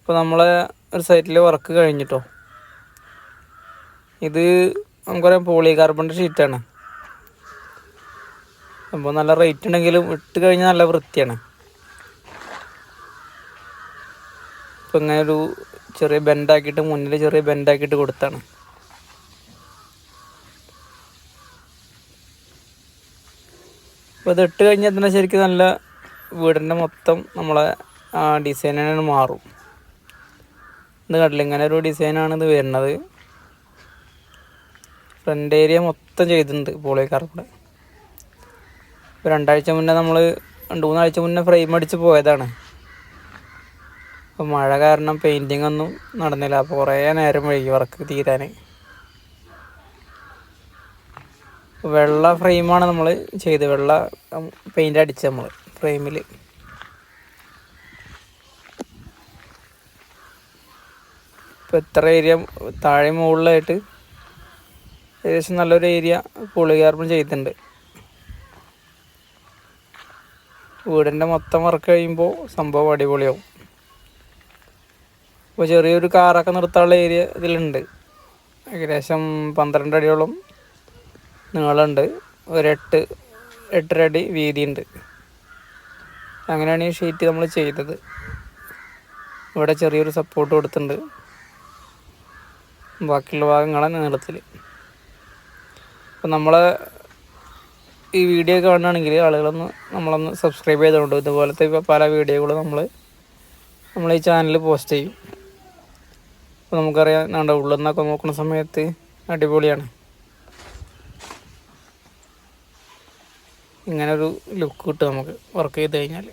ഇപ്പോൾ നമ്മളെ ഒരു സൈറ്റിൽ വർക്ക് കഴിഞ്ഞിട്ടോ. ഇത് നമുക്കറിയാം പോളികാർബണിൻ്റെ ഷീറ്റാണ്. അപ്പോൾ നല്ല റേറ്റ് ഉണ്ടെങ്കിലും ഇട്ട് കഴിഞ്ഞാൽ നല്ല വൃത്തിയാണ്. ഇപ്പം ഇങ്ങനെ ഒരു ചെറിയ ബെൻഡാക്കിയിട്ട് മുന്നിൽ ചെറിയ ബെൻഡാക്കിയിട്ട് കൊടുത്താണ്. അപ്പോൾ ഇത് ഇട്ട് കഴിഞ്ഞാൽ തന്നെ ശരിക്കും നല്ല വീടിൻ്റെ മൊത്തം നമ്മളെ ഡിസൈനാണ് മാറും. ഇത് കണ്ടില്ല, ഇങ്ങനെ ഒരു ഡിസൈനാണ് ഇത് വരുന്നത്. ഫ്രണ്ട് ഏരിയ മൊത്തം ചെയ്തിട്ടുണ്ട് പോളികാർബൺ. ഇപ്പോൾ 2 ആഴ്ച മുന്നേ 2-3 ആഴ്ച മുന്നേ ഫ്രെയിം അടിച്ച് പോയതാണ്. അപ്പോൾ മഴ കാരണം പെയിൻറ്റിങ് ഒന്നും നടന്നില്ല. അപ്പോൾ കുറേ നേരം വൈകി വർക്ക് തീരാൻ. വെള്ള ഫ്രെയിമാണ് നമ്മൾ ചെയ്ത്, വെള്ള പെയിൻ്റ് അടിച്ച് നമ്മൾ ഫ്രെയിമിൽ. ഇപ്പോൾ ഇത്ര ഏരിയ താഴെ മുകളിലായിട്ട് ഏകദേശം നല്ലൊരു ഏരിയ പോളികാർബൺ ചെയ്തിട്ടുണ്ട്. വീടിൻ്റെ മൊത്തം വർക്ക് കഴിയുമ്പോൾ സംഭവം അടിപൊളിയാവും. ഇപ്പോൾ ചെറിയൊരു കാറൊക്കെ നിർത്താനുള്ള ഏരിയ ഇതിലുണ്ട്. ഏകദേശം 12 അടിയോളം നീളമുണ്ട്, ഒരു 8 അടി വീതിയുണ്ട്. അങ്ങനെയാണ് ഈ ഷീറ്റ് നമ്മൾ ചെയ്തത്. ഇവിടെ ചെറിയൊരു സപ്പോർട്ട് കൊടുത്തിട്ടുണ്ട് ബാക്കിയുള്ള ഭാഗങ്ങളെ നീളത്തിൽ. അപ്പം നമ്മളെ ഈ വീഡിയോ കാണുകയാണെങ്കിൽ ആളുകളൊന്ന് നമ്മളൊന്ന് സബ്സ്ക്രൈബ് ചെയ്തുകൊണ്ട് ഇതുപോലത്തെ പല വീഡിയോകളും നമ്മൾ ഈ ചാനലിൽ പോസ്റ്റ് ചെയ്യും. അപ്പോൾ നമുക്കറിയാം, ഉള്ളിൽ നിന്നൊക്കെ നോക്കുന്ന സമയത്ത് അടിപൊളിയാണ്. ഇങ്ങനൊരു ലുക്ക് കിട്ടും നമുക്ക് വർക്ക് ചെയ്ത് കഴിഞ്ഞാൽ.